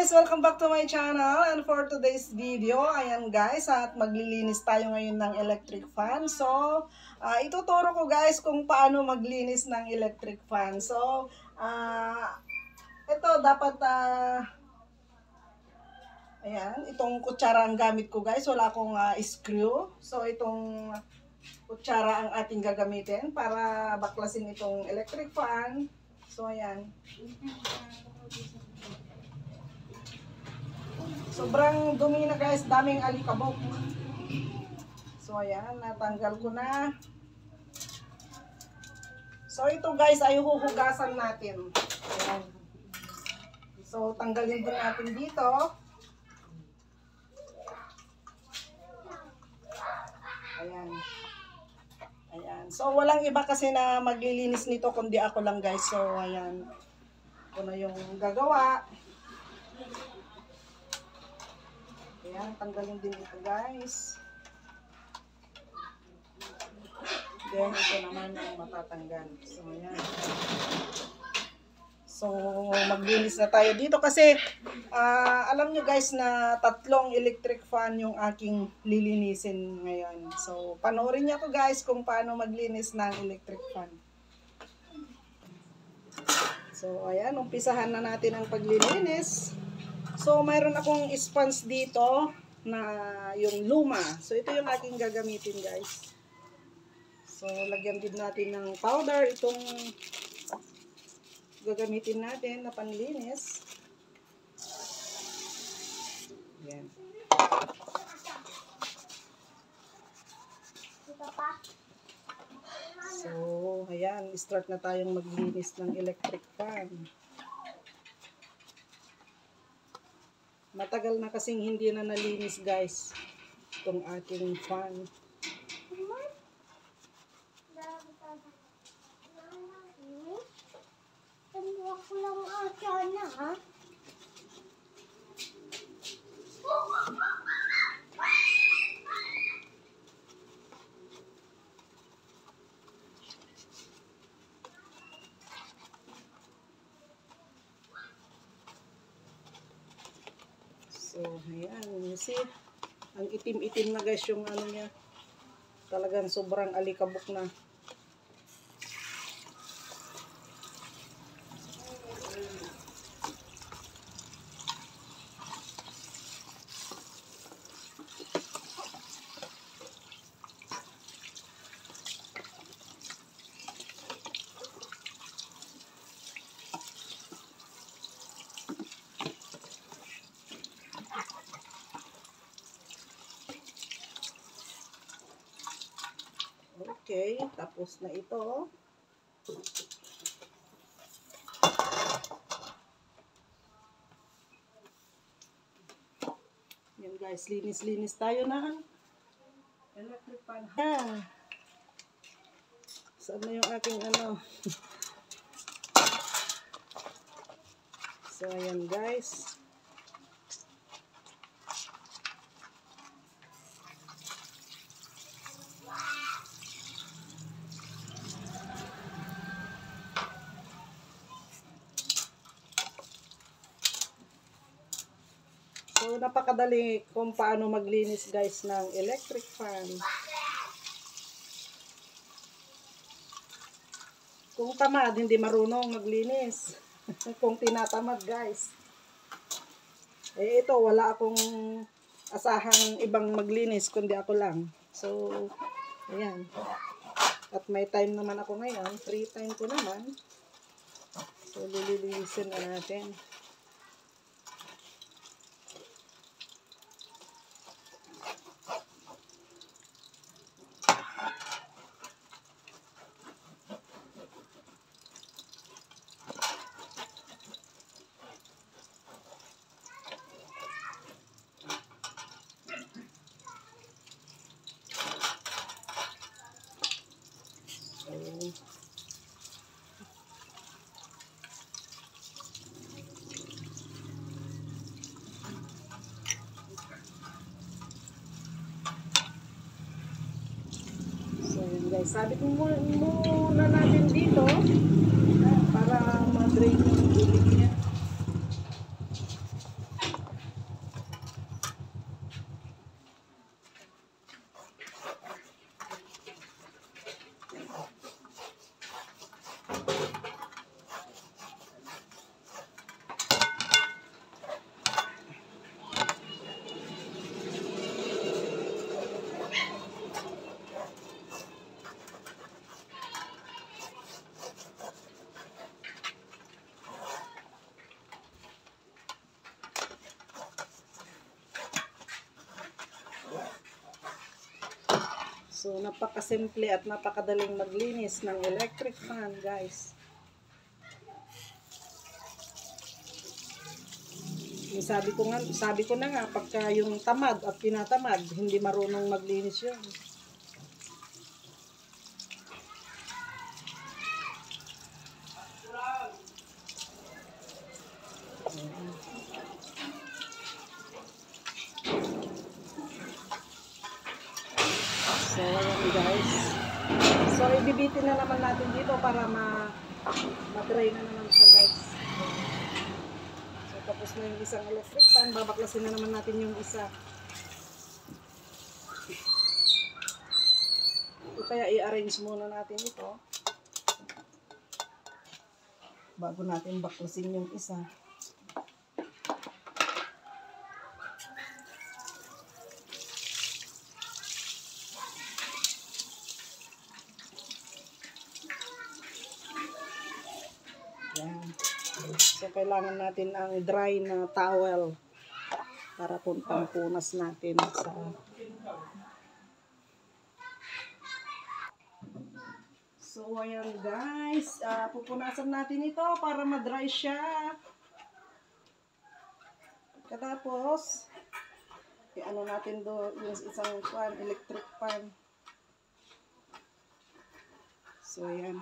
guys! Welcome back to my channel, and for today's video, ayan guys, at maglilinis tayo ngayon ng electric fan. So, ituturo ko guys kung paano maglinis ng electric fan. So, ito dapat, ayan, itong kutsara ang gamit ko guys, wala akong screw. So, itong kutsara ang ating gagamitin para baklasin itong electric fan. So, ayan. Sobrang dumi na guys, daming alikabok. So ayan, natanggal ko na. So ito guys ay huhugasan natin. Ayan. So tanggalin din natin dito. Ayan. Ayan. So walang iba kasi na maglilinis nito kundi ako lang guys. So ayan. Ito na yung gagawa. Ayan, tanggalin din ito guys. Then ito naman yung matatanggal. So ayan. So maglinis na tayo dito kasi alam nyo guys na 3 electric fan yung aking lilinisin ngayon. So panoorin nyo ko guys kung paano maglinis ng electric fan. So ayan, umpisahan na natin ang paglilinis. So, mayroon akong sponge dito na yung luma. So, ito yung aking gagamitin, guys. So, lagyan din natin ng powder. Itong gagamitin natin na panlinis. Yan. So, ayan. Start na tayong maglinis ng electric fan. Matagal na kasing hindi na nalinis guys itong aking fan. So, ayan. You see, ang itim-itim na guys yung ano niya. Talagang sobrang alikabok na. Okay, tapos na ito. Yan guys, linis-linis tayo na electric fan. Yan. Saan na yung aking ano? So, ayan guys. So, napakadali kung paano maglinis guys ng electric fan. Kung tamad, hindi marunong maglinis. Kung tinatamad guys. Eh ito, wala akong asahang ibang maglinis kundi ako lang. So, ayan. At may time naman ako ngayon. Free time ko naman. So, lilinisin na natin. Guys, sabi ko muna natin dito para ma-drain yung tubig niya. So, napakasimple at napakadaling maglinis ng electric fan, guys. Yung sabi ko na nga, pagka yung tamad at tinatamad, hindi marunong maglinis yun. So, ayan guys. So, ibibitin na naman natin dito para ma-dry na naman siya, guys. So, tapos na yung isang electric fan. Babaklasin na naman natin yung isa. So, kaya i-arrange muna natin ito bago natin baklasin yung isa. Yan. So, kailangan natin ang dry na towel para pampunas natin sa... So, ayan guys. Pupunasan natin ito para ma-dry siya. Katapos, i-ano natin do yung isang fan, electric fan. So, ayan.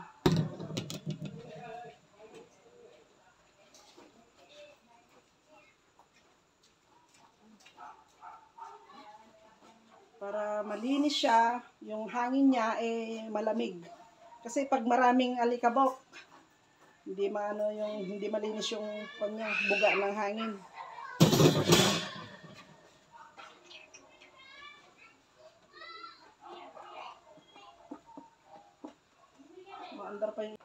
Para malinis siya, yung hangin niya malamig. Kasi pag maraming alikabok, hindi malinis yung kanya, buga ng hangin. Maandar pa yung...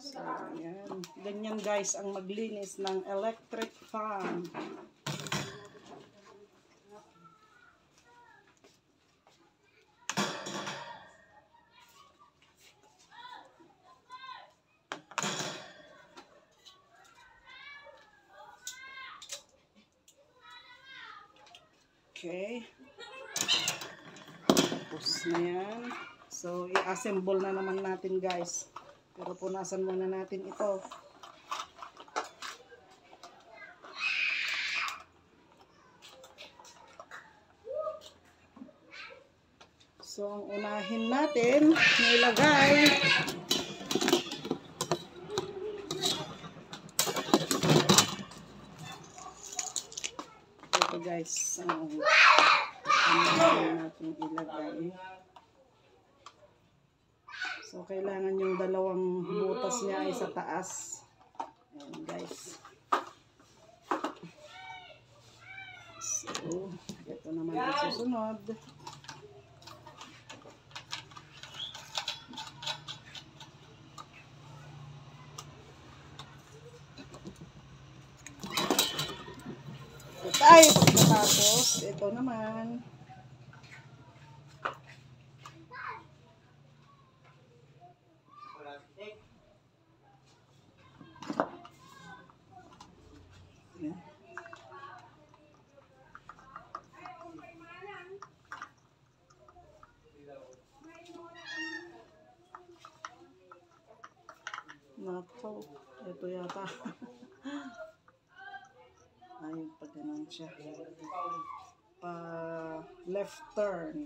So, ayan. Ganyan guys ang maglinis ng electric fan. Okay. Tapos na yan. So, i-assemble na naman natin guys. Pero punasan muna natin ito. So, ang unahin natin, nilagay ito guys. Natin ilagay. So, kailangan yung dalawang butas niya ay sa taas. Ayan guys. So, ito naman ang susunod. Tayo pagkatapos, ito naman. Nako, ito yata. Ayun, pag ganun siya. Left turn.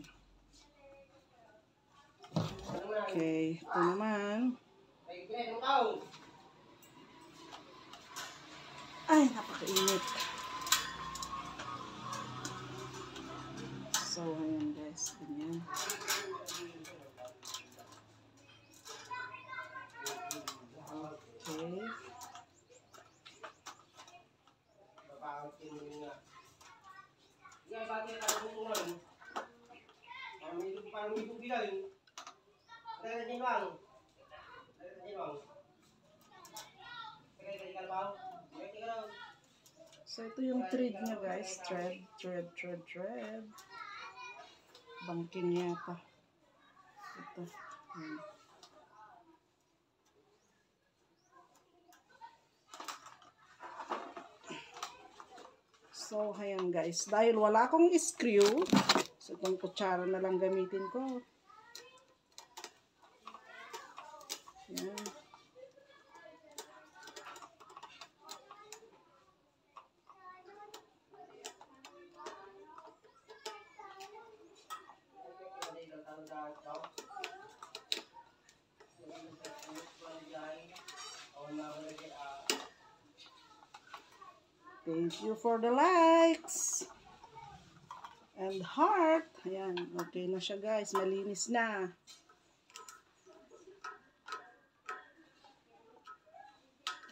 Okay, ito naman. Ay, napakainit. So, ayan guys, ganyan. Okay. So, ito yung thread niya guys. Thread. Bangking yata. Ito. So, So, ayan guys. Dahil wala akong screw, so itong kutsara na lang gamitin ko. Ayan. Thank you for the likes and heart. Ayan, okay na siya guys. Malinis na.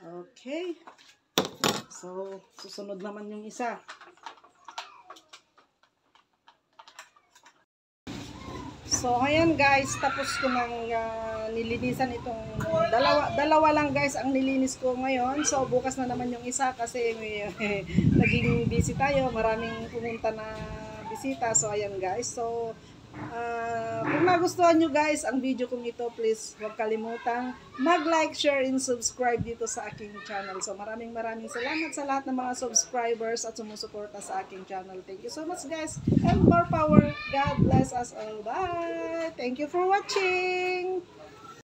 Okay. So, susunod naman yung isa. So, ayan guys, tapos ko nang nilinisan itong dalawa lang guys ang nilinis ko ngayon. So, bukas na naman yung isa kasi naging busy tayo. Maraming pumunta na bisita. So, ayan guys. So, kung nagustuhan nyo guys ang video kong ito, please huwag kalimutang mag-like, share, and subscribe dito sa aking channel. So maraming salamat sa lahat ng mga subscribers at sumusuporta sa aking channel. Thank you so much guys, and more power. God bless us all. Bye! Thank you for watching!